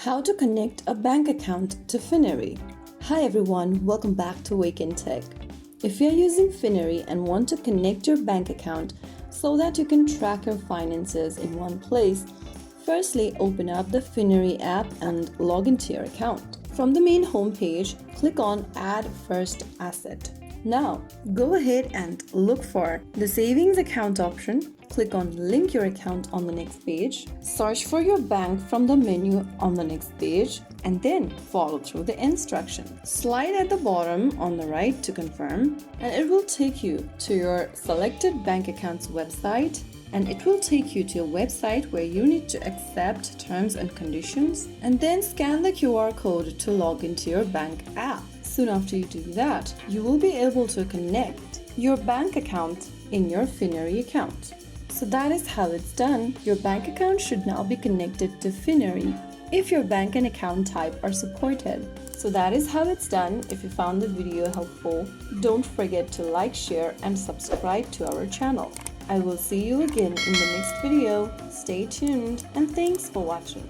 How to connect a bank account to Finary. Hi everyone, welcome back to Wake&Tech. If you're using Finary and want to connect your bank account so that you can track your finances in one place, firstly open up the Finary app and log into your account. From the main homepage, click on Add First Asset. Now, go ahead and look for the Savings Account option. Click on Link Your Account on the next page. Search for your bank from the menu on the next page and then follow through the instructions. Slide at the bottom on the right to confirm and it will take you to your selected bank account's website, and it will take you to a website where you need to accept terms and conditions and then scan the QR code to log into your bank app. Soon after you do that, you will be able to connect your bank account in your Finary account. So that is how it's done. Your bank account should now be connected to Finary if your bank and account type are supported. So that is how it's done. If you found the video helpful, don't forget to like, share and subscribe to our channel. I will see you again in the next video. Stay tuned and thanks for watching.